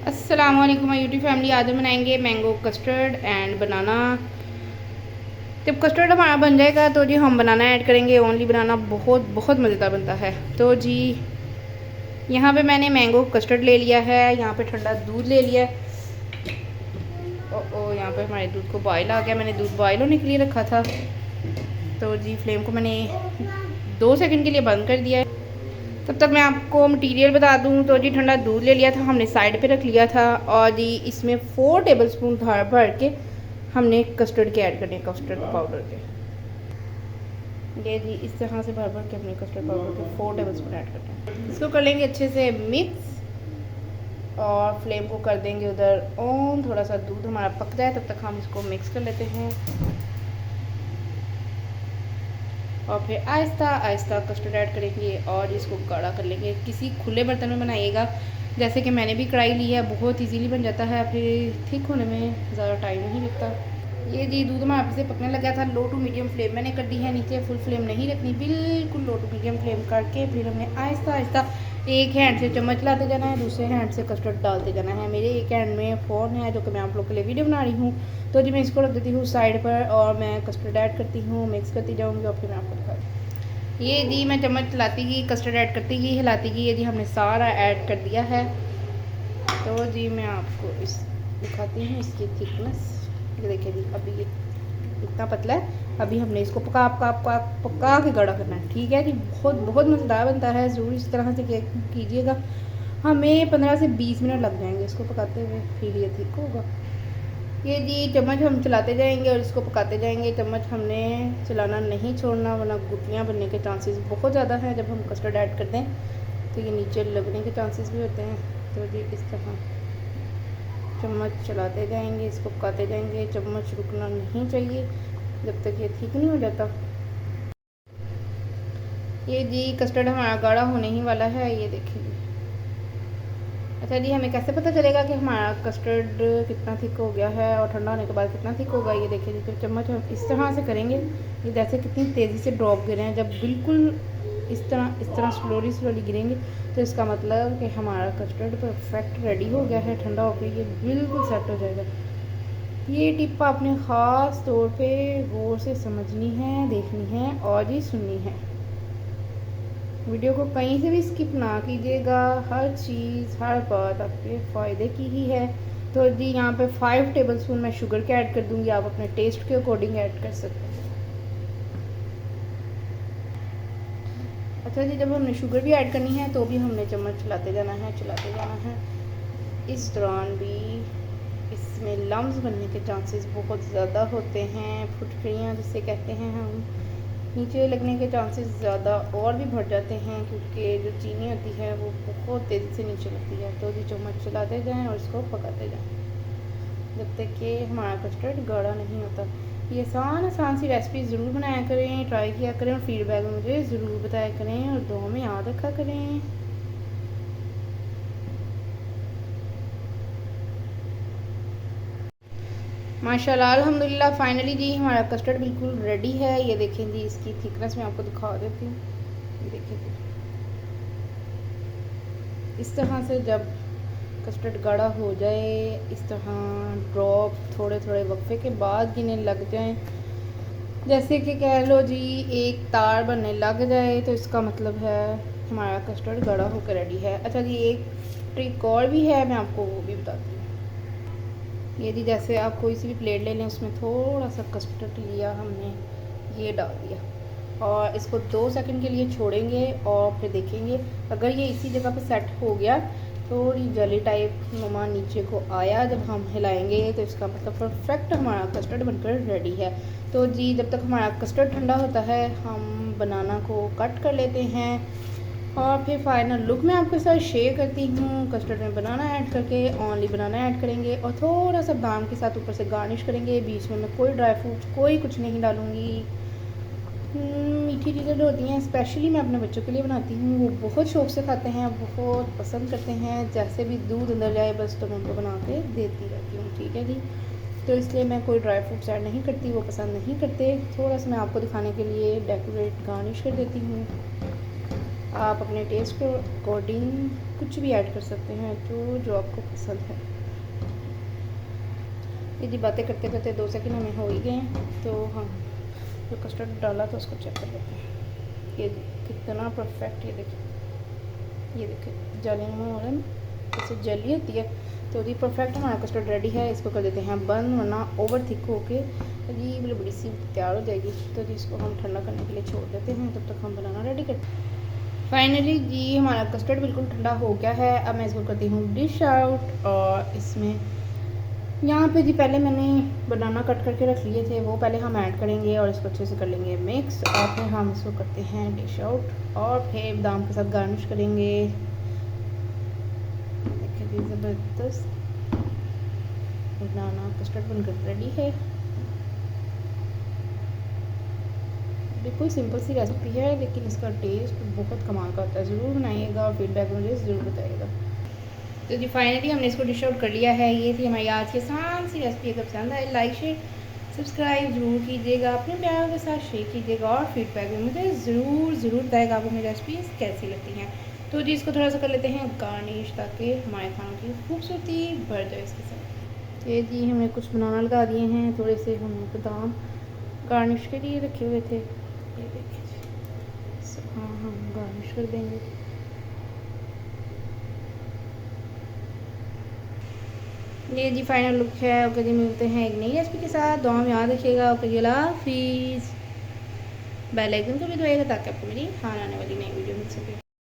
अस्सलाम वालेकुम my YouTube family. आज हम बनाएंगे मैंगो कस्टर्ड एंड बनाना। जब कस्टर्ड हमारा बन जाएगा तो जी हम बनाना ऐड करेंगे। ओनली बनाना बहुत बहुत मज़ेदार बनता है। तो जी यहाँ पे मैंने मैंगो कस्टर्ड ले लिया है, यहाँ पे ठंडा दूध ले लिया है। यहाँ पे हमारे दूध को बॉयल आ गया। मैंने दूध बॉयल होने के लिए रखा था। तो जी फ्लेम को मैंने 2 सेकंड के लिए बंद कर दिया है। तब तक मैं आपको मटेरियल बता दूं। तो जी ठंडा दूध ले लिया था, हमने साइड पे रख लिया था। और जी इसमें 4 टेबलस्पून भर के हमने कस्टर्ड के ऐड करने, कस्टर्ड पाउडर के। ये जी इस तरह से भर के हमने कस्टर्ड पाउडर के 4 टेबलस्पून ऐड करते हैं। इसको कर लेंगे अच्छे से मिक्स और फ्लेम को कर देंगे उधर ऑन। थोड़ा सा दूध हमारा पक जाए तब तक हम इसको मिक्स कर लेते हैं और फिर आहिस्ता आहिस्ता कस्टर्ड ऐड करेंगे और इसको गाढ़ा कर लेंगे। किसी खुले बर्तन में बनाइएगा, जैसे कि मैंने भी कढ़ाई ली है। बहुत इजीली बन जाता है, फिर थिक होने में ज़्यादा टाइम नहीं लगता। ये जी दूध हमारे से पकने लगा था। लो टू मीडियम फ्लेम मैंने कर दी है, नीचे फुल फ्लेम नहीं रखनी, बिल्कुल लो टू मीडियम फ्लेम करके फिर हमने आहिस्ता आहिस्ता एक हैंड से चम्मच लाते जाना है, दूसरे हैंड से कस्टर्ड डालते जाना है। मेरे एक हैंड में फ़ोन है जो कि मैं आप लोग के लिए वीडियो बना रही हूँ। तो जी मैं इसको रख देती हूँ साइड पर और मैं कस्टर्ड ऐड करती हूँ, मिक्स करती जाऊँगी और फिर मैं आपको दिखाती हूँ। ये जी मैं चम्मच चलाती गई, कस्टर्ड ऐड करती गई, हिलाती गई। ये जी हमने सारा ऐड कर दिया है। तो जी मैं आपको इस दिखाती हूँ इसकी थिकनेस। ये देखिए जी अभी ये इतना पतला है। अभी हमने इसको पका पका पका पका के गाढ़ा करना है। ठीक है जी, बहुत बहुत मज़ेदार बनता है। ज़रूर इस तरह से कीजिएगा। हमें 15 से 20 मिनट लग जाएंगे इसको पकाते हुए, फिर ये थिक होगा। ये जी चम्मच हम चलाते जाएंगे और इसको पकाते जाएंगे। चम्मच हमने चलाना नहीं छोड़ना, वरना गुठलियाँ बनने के चांसेस बहुत ज़्यादा हैं। जब हम कस्टर्ड ऐड कर दें तो ये नीचे लगने के चांसेस भी होते हैं। तो जी इस तरह चम्मच चलाते जाएंगे, इसको पकाते जाएंगे। चम्मच रुकना नहीं चाहिए जब तक ये ठीक नहीं हो जाता। ये जी कस्टर्ड हमारा गाढ़ा होने ही वाला है, ये देखिए। अच्छा जी हमें कैसे पता चलेगा कि हमारा कस्टर्ड कितना थिक हो गया है और ठंडा होने के बाद कितना थिक होगा? ये देखिए जी, जब चम्मच हम इस तरह से करेंगे, ये जैसे कितनी तेज़ी से ड्रॉप गिरे हैं। जब बिल्कुल इस तरह स्लोली गिरेंगे तो इसका मतलब कि हमारा कस्टर्ड परफेक्ट रेडी हो गया है। ठंडा होकर ये बिल्कुल सेट हो जाएगा। ये टिप आपने ख़ास तौर पे गौर से समझनी है, देखनी है और जी सुननी है। वीडियो को कहीं से भी स्किप ना कीजिएगा। हर चीज़ हर बात आपके फ़ायदे की ही है। तो जी यहाँ पे 5 टेबलस्पून मैं शुगर के ऐड कर दूँगी। आप अपने टेस्ट के अकॉर्डिंग ऐड कर सकते हैं। अच्छा जी, जब हमने शुगर भी ऐड करनी है तो भी हमने चम्मच चलाते जाना है। इस दौरान भी इसमें लम्स बनने के चांसेस बहुत ज़्यादा होते हैं। फुटकरियाँ जिसे कहते हैं हम, नीचे लगने के चांसेस ज़्यादा और भी बढ़ जाते हैं क्योंकि जो चीनी होती है वो बहुत तेज़ी से नीचे लगती है। तो जी चम्मच चलाते जाएं और इसको पकाते जाएं जब तक कि हमारा कस्टर्ड गाढ़ा नहीं होता। ये आसान सी रेसिपी ज़रूर बनाया करें, ट्राई किया करें और फीडबैक मुझे ज़रूर बताया करें और दुआ में याद रखा करें। माशाल्लाह अल्हम्दुलिल्लाह फाइनली जी हमारा कस्टर्ड बिल्कुल रेडी है। ये देखें जी, इसकी थिकनेस मैं आपको दिखा देती हूँ। ये देखें जी, इस तरह से जब कस्टर्ड गाढ़ा हो जाए, इस तरह ड्रॉप थोड़े थोड़े वक्फे के बाद गिरने लग जाएं, जैसे कि कह लो जी एक तार बनने लग जाए, तो इसका मतलब है हमारा कस्टर्ड गाढ़ा होकर रेडी है। अच्छा जी एक ट्रिक और भी है, मैं आपको वो भी बताती हूँ। ये जी जैसे आप कोई सी भी प्लेट ले लें, उसमें थोड़ा सा कस्टर्ड लिया हमने, ये डाल दिया और इसको 2 सेकंड के लिए छोड़ेंगे और फिर देखेंगे अगर ये इसी जगह पे सेट हो गया, थोड़ी जली टाइप नुमा नीचे को आया, जब हम हिलाएंगे तो इसका मतलब परफेक्ट हमारा कस्टर्ड बनकर रेडी है। तो जी जब तक हमारा कस्टर्ड ठंडा होता है हम बनाना को कट कर लेते हैं और फिर फाइनल लुक मैं आपके साथ शेयर करती हूँ। कस्टर्ड में बनाना ऐड करके, ओनली बनाना ऐड करेंगे और थोड़ा सा बादाम के साथ ऊपर से गार्निश करेंगे। बीच में मैं कोई ड्राई फ्रूट कोई कुछ नहीं डालूँगी। मीठी चीज़ें जो होती हैं स्पेशली मैं अपने बच्चों के लिए बनाती हूँ, वो बहुत शौक़ से खाते हैं, बहुत पसंद करते हैं। जैसे भी दूध अंदर जाए बस तो मैं उनको बना के देती रहती हूँ। ठीक है जी, तो इसलिए मैं कोई ड्राई फ्रूट्स ऐड नहीं करती, वो पसंद नहीं करते। थोड़ा सा मैं आपको दिखाने के लिए डेकोरेट गार्निश कर देती हूँ। आप अपने टेस्ट के अकॉर्डिंग कुछ भी ऐड कर सकते हैं जो आपको पसंद है। ये जी बातें करते करते 2 सेकंड हमें हो ही गए हैं, तो हम जो कस्टर्ड डाला था उसको चेक कर लेते हैं। ये कितना परफेक्ट, ये देखिए जली नहीं हो रहा है, जैसे जली होती है। तो जी परफेक्ट हमारा कस्टर्ड रेडी है। इसको कर देते हैं बंद, वरना ओवर थिक होके अजीब बड़ी सी तैयार हो जाएगी। तो जी इसको हम ठंडा करने के लिए छोड़ देते हैं, तब तक हम बनाना रेडी करते हैं। फाइनली जी हमारा कस्टर्ड बिल्कुल ठंडा हो गया है। अब मैं इसको करती हूँ डिश आउट, और इसमें यहाँ पे जी पहले मैंने बनाना कट करके रख लिए थे, वो पहले हम ऐड करेंगे और इसको अच्छे से कर लेंगे मिक्स, और फिर हम इसको करते हैं डिश आउट और फिर बादाम के साथ गार्निश करेंगे। देखिए जी ज़बरदस्त बनाना कस्टर्ड बनकर रेडी है। बिल्कुल सिंपल सी रेसिपी है, लेकिन इसका टेस्ट बहुत कमाल का होता है। ज़रूर बनाइएगा और फीडबैक मुझे ज़रूर बताइएगा। तो जी फाइनली हमने इसको डिश आउट कर लिया है। ये थी हमारी आज की आसान सी रेसिपी। अगर पसंद आए लाइक शेयर सब्सक्राइब ज़रूर कीजिएगा, अपने प्यारों के साथ शेयर कीजिएगा, और फीडबैक भी मुझे ज़रूर बताइएगा आपको मेरी रेसिपीज़ कैसी लगती हैं। तो जी इसको थोड़ा सा कर लेते हैं गार्निश, ताकि हमारे खानों की खूबसूरती बढ़ जाए इसके साथ। ये जी हमने कुछ बनाना लगा दिए हैं, थोड़े से हमने बादाम गार्निश के लिए रखे हुए थे। ये देखिए, हाँ हम गार्निश कर देंगे। ये जी फाइनल लुक है। ओके जी, मिलते हैं एक नई रेसिपी के साथ। दुआ में याद रखिएगा। ओके जी, अल्लाह हाफिज़। बेल आइकन को भी दबाइएगा ताकि आपको मेरी आने वाली नई वीडियो मिल सके।